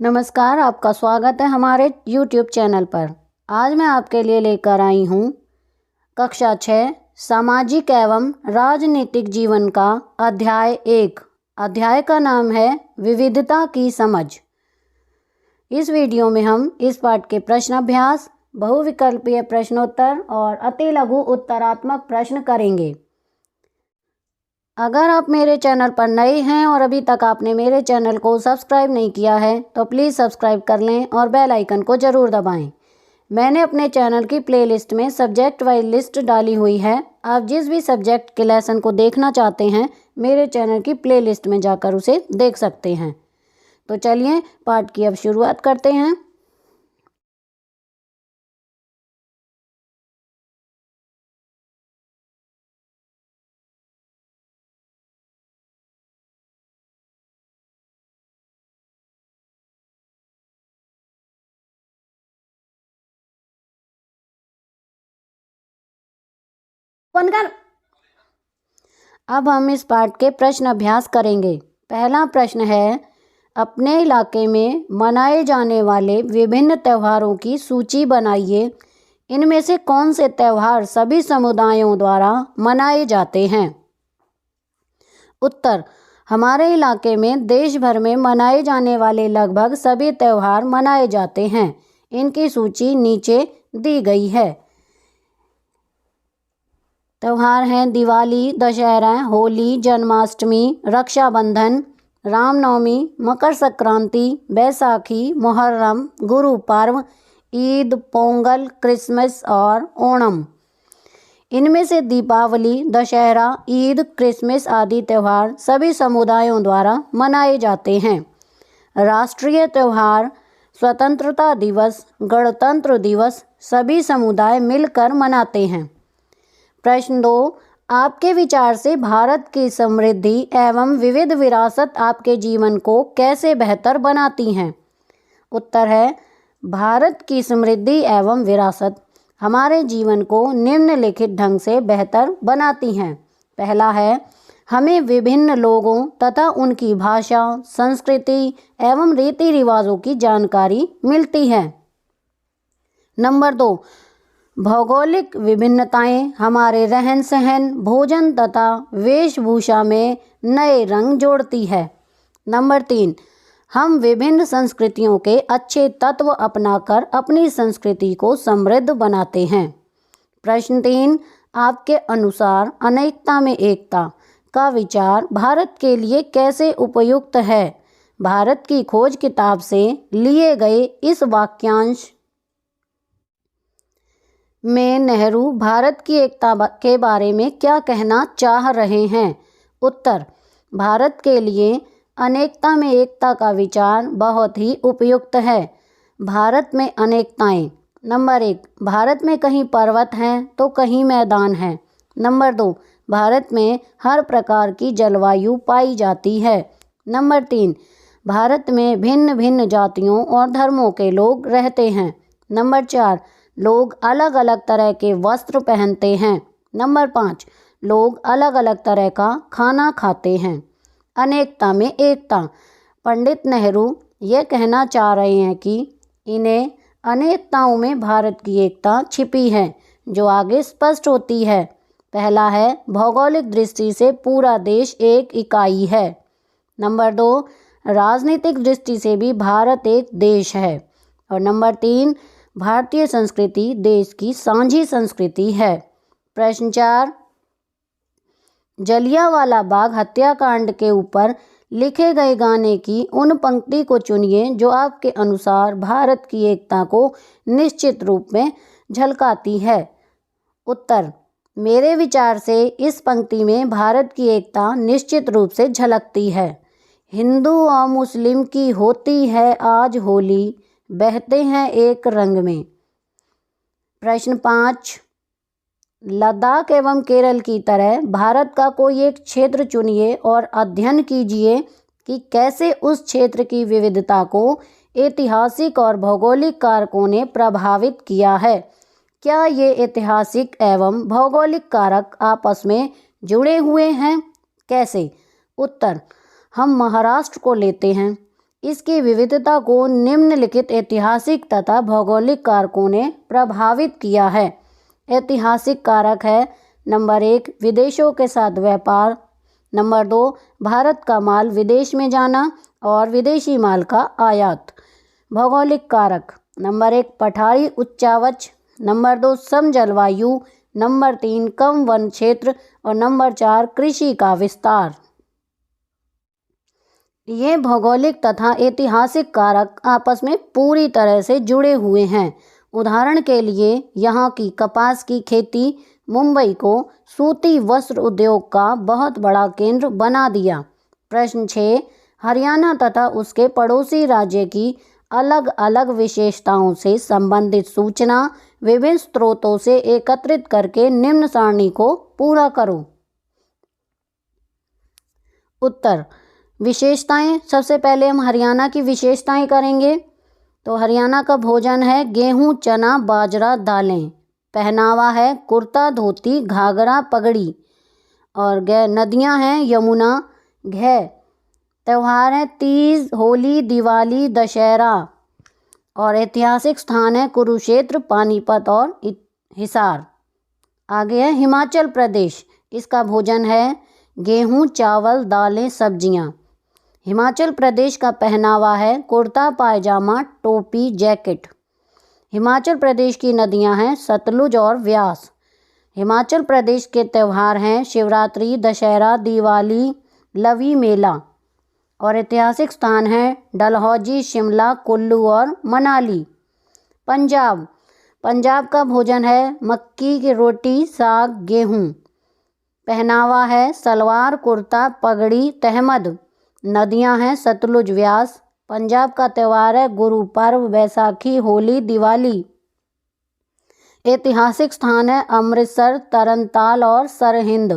नमस्कार, आपका स्वागत है हमारे YouTube चैनल पर। आज मैं आपके लिए लेकर आई हूँ कक्षा 6 सामाजिक एवं राजनीतिक जीवन का अध्याय 1। अध्याय का नाम है विविधता की समझ। इस वीडियो में हम इस पाठ के प्रश्न अभ्यास, बहुविकल्पीय प्रश्नोत्तर और अति लघु उत्तरात्मक प्रश्न करेंगे। अगर आप मेरे चैनल पर नए हैं और अभी तक आपने मेरे चैनल को सब्सक्राइब नहीं किया है तो प्लीज़ सब्सक्राइब कर लें और बेल आइकन को ज़रूर दबाएं। मैंने अपने चैनल की प्लेलिस्ट में सब्जेक्ट वाइज लिस्ट डाली हुई है। आप जिस भी सब्जेक्ट के लेसन को देखना चाहते हैं मेरे चैनल की प्लेलिस्ट में जाकर उसे देख सकते हैं। तो चलिए पाठ की अब शुरुआत करते हैं। बनकर अब हम इस पाठ के प्रश्न अभ्यास करेंगे। पहला प्रश्न है, अपने इलाके में मनाए जाने वाले विभिन्न त्योहारों की सूची बनाइए। इनमें से कौन से त्योहार सभी समुदायों द्वारा मनाए जाते हैं? उत्तर, हमारे इलाके में देश भर में मनाए जाने वाले लगभग सभी त्योहार मनाए जाते हैं। इनकी सूची नीचे दी गई है। त्योहार हैं दिवाली, दशहरा, होली, जन्माष्टमी, रक्षाबंधन, रामनवमी, मकर संक्रांति, बैसाखी, मुहर्रम, गुरु पर्व, ईद, पोंगल, क्रिसमस और ओणम। इनमें से दीपावली, दशहरा, ईद, क्रिसमस आदि त्यौहार सभी समुदायों द्वारा मनाए जाते हैं। राष्ट्रीय त्यौहार स्वतंत्रता दिवस, गणतंत्र दिवस सभी समुदाय मिलकर मनाते हैं। प्रश्न 2, आपके विचार से भारत की समृद्धि एवं विविध विरासत आपके जीवन को कैसे बेहतर बनाती हैं? उत्तर है, भारत की समृद्धि एवं विरासत हमारे जीवन को निम्नलिखित ढंग से बेहतर बनाती हैं। पहला है, हमें विभिन्न लोगों तथा उनकी भाषा, संस्कृति एवं रीति रिवाजों की जानकारी मिलती है। नंबर 2, भौगोलिक विभिन्नताएं हमारे रहन सहन, भोजन तथा वेशभूषा में नए रंग जोड़ती है। नंबर 3, हम विभिन्न संस्कृतियों के अच्छे तत्व अपनाकर अपनी संस्कृति को समृद्ध बनाते हैं। प्रश्न 3, आपके अनुसार अनेकता में एकता का विचार भारत के लिए कैसे उपयुक्त है? भारत की खोज किताब से लिए गए इस वाक्यांश में नेहरू भारत की एकता के बारे में क्या कहना चाह रहे हैं? उत्तर, भारत के लिए अनेकता में एकता का विचार बहुत ही उपयुक्त है। भारत में अनेकताएं। नंबर 1, भारत में कहीं पर्वत हैं तो कहीं मैदान हैं। नंबर 2, भारत में हर प्रकार की जलवायु पाई जाती है। नंबर 3, भारत में भिन्न भिन्न जातियों और धर्मों के लोग रहते हैं। नंबर 4, लोग अलग अलग तरह के वस्त्र पहनते हैं। नंबर 5, लोग अलग अलग तरह का खाना खाते हैं। अनेकता में एकता। पंडित नेहरू ये कहना चाह रहे हैं कि इन्हें अनेकताओं में भारत की एकता छिपी है, जो आगे स्पष्ट होती है। पहला है, भौगोलिक दृष्टि से पूरा देश एक इकाई है। नंबर 2, राजनीतिक दृष्टि से भी भारत एक देश है। और नंबर 3, भारतीय संस्कृति देश की साझी संस्कृति है। प्रश्न 4, जलियांवाला बाग हत्याकांड के ऊपर लिखे गए गाने की उन पंक्ति को चुनिए जो आपके अनुसार भारत की एकता को निश्चित रूप में झलकाती है। उत्तर, मेरे विचार से इस पंक्ति में भारत की एकता निश्चित रूप से झलकती है। हिंदू और मुस्लिम की होती है आज होली, बहते हैं एक रंग में। प्रश्न 5, लद्दाख एवं केरल की तरह भारत का कोई एक क्षेत्र चुनिए और अध्ययन कीजिए कि कैसे उस क्षेत्र की विविधता को ऐतिहासिक और भौगोलिक कारकों ने प्रभावित किया है। क्या ये ऐतिहासिक एवं भौगोलिक कारक आपस में जुड़े हुए हैं? कैसे? उत्तर, हम महाराष्ट्र को लेते हैं इसकी विविधता को निम्नलिखित ऐतिहासिक तथा भौगोलिक कारकों ने प्रभावित किया है। ऐतिहासिक कारक है नंबर 1 विदेशों के साथ व्यापार, नंबर 2 भारत का माल विदेश में जाना और विदेशी माल का आयात। भौगोलिक कारक नंबर 1 पठारी उच्चावच, नंबर 2 सम जलवायु, नंबर 3 कम वन क्षेत्र और नंबर 4 कृषि का विस्तार। ये भौगोलिक तथा ऐतिहासिक कारक आपस में पूरी तरह से जुड़े हुए हैं। उदाहरण के लिए यहाँ की कपास की खेती मुंबई को सूती वस्त्र उद्योग का बहुत बड़ा केंद्र बना दिया। प्रश्न 6 हरियाणा तथा उसके पड़ोसी राज्य की अलग अलग विशेषताओं से संबंधित सूचना विभिन्न स्रोतों से एकत्रित करके निम्न सारणी को पूरा करो। उत्तर विशेषताएं, सबसे पहले हम हरियाणा की विशेषताएं करेंगे। तो हरियाणा का भोजन है गेहूं, चना, बाजरा, दालें। पहनावा है कुर्ता, धोती, घाघरा, पगड़ी। और नदियां हैं यमुना, घ। त्यौहार है तीज, होली, दिवाली, दशहरा। और ऐतिहासिक स्थान है कुरुक्षेत्र, पानीपत और हिसार। आगे है हिमाचल प्रदेश, इसका भोजन है गेहूं, चावल, दालें, सब्जियां। हिमाचल प्रदेश का पहनावा है कुर्ता, पायजामा, टोपी, जैकेट। हिमाचल प्रदेश की नदियां हैं सतलुज और व्यास। हिमाचल प्रदेश के त्यौहार हैं शिवरात्रि, दशहरा, दिवाली, लवी मेला। और ऐतिहासिक स्थान हैं डलहौजी, शिमला, कुल्लू और मनाली। पंजाब, पंजाब का भोजन है मक्की की रोटी, साग, गेहूँ। पहनावा है सलवार, कुर्ता, पगड़ी, तहमद। नदियां हैं सतलुज, व्यास। पंजाब का त्यौहार है गुरु पर्व, बैसाखी, होली, दिवाली। ऐतिहासिक स्थान है अमृतसर, तरनताल और सरहिंद।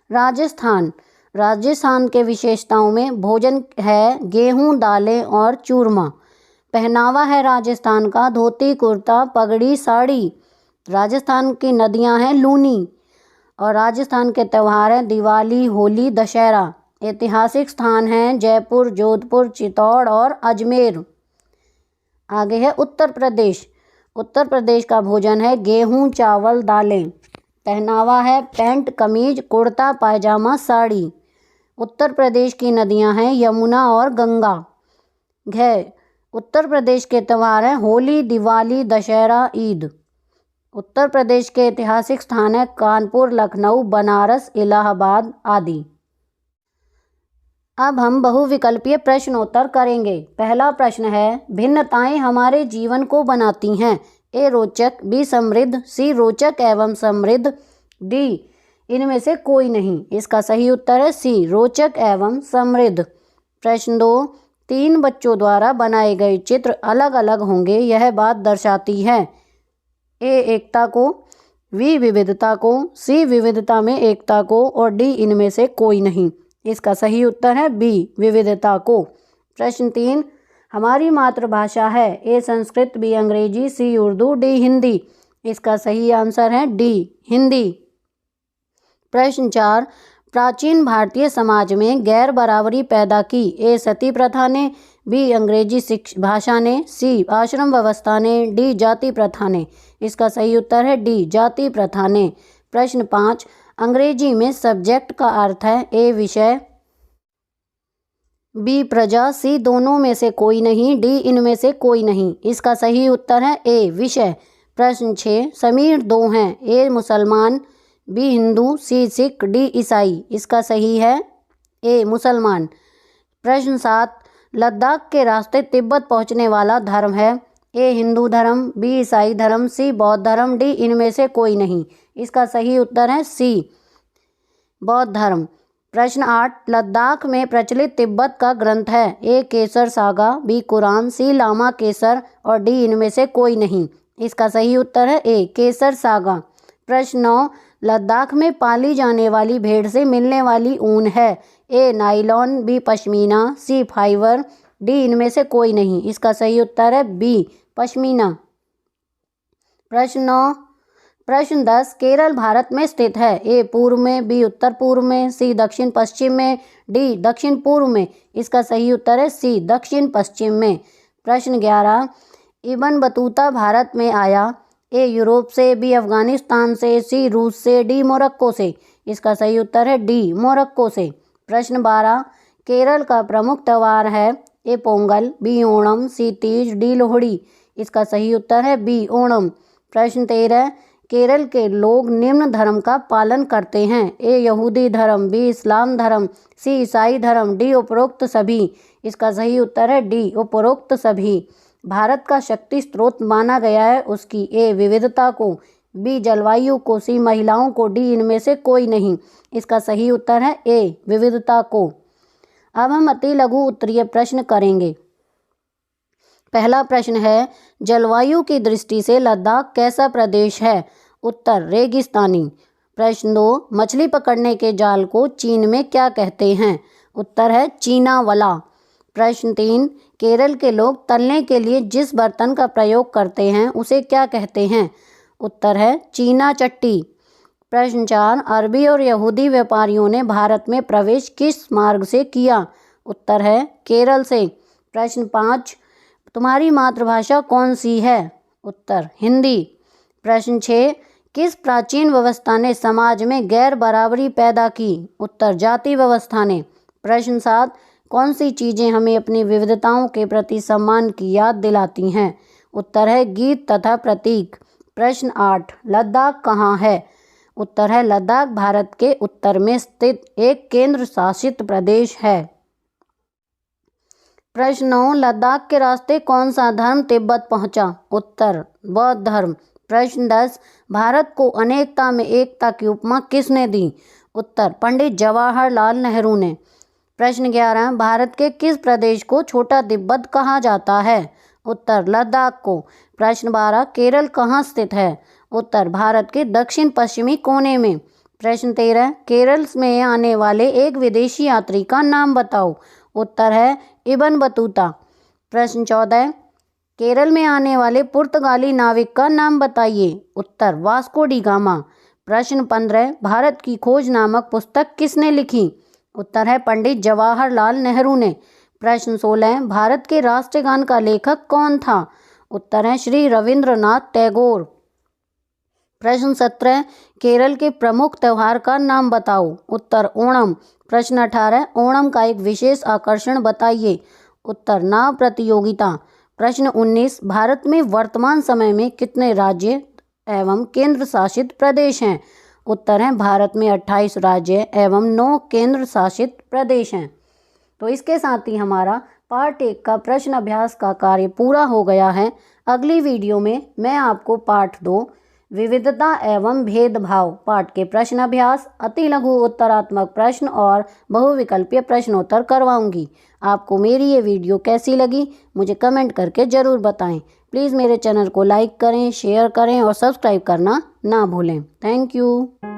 राजस्थान, राजस्थान के विशेषताओं में भोजन है गेहूं, दालें और चूरमा। पहनावा है राजस्थान का धोती, कुर्ता, पगड़ी, साड़ी। राजस्थान की नदियां हैं लूनी। और राजस्थान के त्यौहार हैं दिवाली, होली, दशहरा। ऐतिहासिक स्थान हैं जयपुर, जोधपुर, चित्तौड़ और अजमेर। आगे है उत्तर प्रदेश, उत्तर प्रदेश का भोजन है गेहूं, चावल, दालें। पहनावा है पैंट, कमीज, कुर्ता, पायजामा, साड़ी। उत्तर प्रदेश की नदियां हैं यमुना और गंगा। घ उत्तर प्रदेश के त्यौहार हैं होली, दिवाली, दशहरा, ईद। उत्तर प्रदेश के ऐतिहासिक स्थान है कानपुर, लखनऊ, बनारस, इलाहाबाद आदि। अब हम बहुविकल्पीय प्रश्नोत्तर करेंगे। पहला प्रश्न है भिन्नताएं हमारे जीवन को बनाती हैं। ए रोचक, बी समृद्ध, सी रोचक एवं समृद्ध, डी इनमें से कोई नहीं। इसका सही उत्तर है सी रोचक एवं समृद्ध। प्रश्न 2 3 बच्चों द्वारा बनाए गए चित्र अलग अलग होंगे, यह बात दर्शाती है। ए एकता को, बी विविधता को, सी विविधता में एकता को और डी इनमें से कोई नहीं। इसका सही उत्तर है बी विविधता को। प्रश्न 3 हमारी मातृभाषा है। ए संस्कृत, बी अंग्रेजी, सी उर्दू, डी हिंदी। इसका सही आंसर है डी हिंदी। प्रश्न 4 प्राचीन भारतीय समाज में गैर बराबरी पैदा की। ए सती प्रथा ने, बी अंग्रेजी भाषा ने, सी आश्रम व्यवस्था ने, डी जाति प्रथा ने। इसका सही उत्तर है डी जाति प्रथा ने। प्रश्न 5 अंग्रेजी में सब्जेक्ट का अर्थ है ए विषय, बी प्रजा, सी दोनों में से कोई नहीं, डी इनमें से कोई नहीं। इसका सही उत्तर है ए विषय। प्रश्न 6 समीर दो हैं। ए मुसलमान, बी हिंदू, सी सिख, डी ईसाई। इसका सही है ए मुसलमान। प्रश्न 7 लद्दाख के रास्ते तिब्बत पहुंचने वाला धर्म है। ए हिंदू धर्म, बी ईसाई धर्म, सी बौद्ध धर्म, डी इनमें से कोई नहीं। इसका सही उत्तर है सी बौद्ध धर्म। प्रश्न 8 लद्दाख में प्रचलित तिब्बत का ग्रंथ है। ए केसर सागा, बी कुरान, सी लामा केसर और डी इनमें से कोई नहीं। इसका सही उत्तर है ए केसर सागा। प्रश्न 9 लद्दाख में पाली जाने वाली भेड़ से मिलने वाली ऊन है। A nylon, B pashmina, C fibre, D इनमें से कोई नहीं। इसका सही उत्तर है बी पश्मीना। प्रश्न 9 प्रश्न 10, केरल भारत में स्थित है? ए पूर्व में, बी उत्तर पूर्व में, सी दक्षिण पश्चिम में, डी दक्षिण पूर्व में। इसका सही उत्तर है सी दक्षिण पश्चिम में। प्रश्न 11, इब्न बतूता भारत में आया? ए यूरोप से, बी अफगानिस्तान से, सी रूस से, डी मोरक्को से। इसका सही उत्तर है डी मोरक्को से। प्रश्न 12, केरल का प्रमुख त्यौहार है? ए पोंगल, बी ओणम, सी तीज, डी लोहड़ी। इसका सही उत्तर है बी ओणम। प्रश्न 13, केरल के लोग निम्न धर्म का पालन करते हैं? ए यहूदी धर्म, बी इस्लाम धर्म, सी ईसाई धर्म, डी उपरोक्त सभी। इसका सही उत्तर है डी उपरोक्त सभी। भारत का शक्ति स्रोत माना गया है उसकी? ए विविधता को, बी जलवायु को, सी महिलाओं को, डी इनमें से कोई नहीं। इसका सही उत्तर है ए विविधता को। अब हम अति लघु उत्तरीय प्रश्न करेंगे। पहला प्रश्न है, जलवायु की दृष्टि से लद्दाख कैसा प्रदेश है? उत्तर रेगिस्तानी। प्रश्न 2, मछली पकड़ने के जाल को चीन में क्या कहते हैं? उत्तर है चीनावला। प्रश्न 3, केरल के लोग तलने के लिए जिस बर्तन का प्रयोग करते हैं उसे क्या कहते हैं? उत्तर है चीना चट्टी। प्रश्न 4, अरबी और यहूदी व्यापारियों ने भारत में प्रवेश किस मार्ग से किया? उत्तर है केरल से। प्रश्न 5, तुम्हारी मातृभाषा कौन सी है? उत्तर हिंदी। प्रश्न 6, किस प्राचीन व्यवस्था ने समाज में गैर बराबरी पैदा की? उत्तर जाति व्यवस्था ने। प्रश्न 7, कौन सी चीज़ें हमें अपनी विविधताओं के प्रति सम्मान की याद दिलाती हैं? उत्तर है गीत तथा प्रतीक। प्रश्न 8, लद्दाख कहाँ है? उत्तर है लद्दाख भारत के उत्तर में स्थित एक केंद्र शासित प्रदेश है। प्रश्न 9, लद्दाख के रास्ते कौन सा धर्म तिब्बत पहुंचा? उत्तर बौद्ध धर्म। प्रश्न 10, भारत को अनेकता में एकता की उपमा किसने दी? उत्तर पंडित जवाहरलाल नेहरू ने। प्रश्न 11, भारत के किस प्रदेश को छोटा तिब्बत कहा जाता है? उत्तर लद्दाख को। प्रश्न 12, केरल कहाँ स्थित है? उत्तर भारत के दक्षिण पश्चिमी कोने में। प्रश्न 13, केरल में आने वाले एक विदेशी यात्री का नाम बताओ। उत्तर है इब्न बतूता। प्रश्न 14, केरल में आने वाले पुर्तगाली नाविक का नाम बताइए। उत्तर वास्को डी गामा। प्रश्न 15, भारत की खोज नामक पुस्तक किसने लिखी? उत्तर है पंडित जवाहरलाल नेहरू ने। प्रश्न 16, भारत के राष्ट्रगान का लेखक कौन था? उत्तर है श्री रविंद्रनाथ टैगोर। प्रश्न 17, केरल के प्रमुख त्यौहार का नाम बताओ। उत्तर ओणम। प्रश्न 18, ओणम का एक विशेष आकर्षण बताइए। उत्तर नाव प्रतियोगिता। प्रश्न 19, भारत में वर्तमान समय में कितने राज्य एवं केंद्र शासित प्रदेश हैं? उत्तर हैं भारत में 28 राज्य एवं 9 केंद्र शासित प्रदेश हैं। तो इसके साथ ही हमारा पार्ट 1 का प्रश्न अभ्यास का कार्य पूरा हो गया है। अगली वीडियो में मैं आपको पार्ट 2 विविधता एवं भेदभाव पाठ के प्रश्न अभ्यास, अति लघु उत्तरात्मक प्रश्न और बहुविकल्पीय प्रश्नोत्तर करवाऊंगी। आपको मेरी ये वीडियो कैसी लगी मुझे कमेंट करके ज़रूर बताएं। प्लीज़ मेरे चैनल को लाइक करें, शेयर करें और सब्सक्राइब करना ना भूलें। Thank you.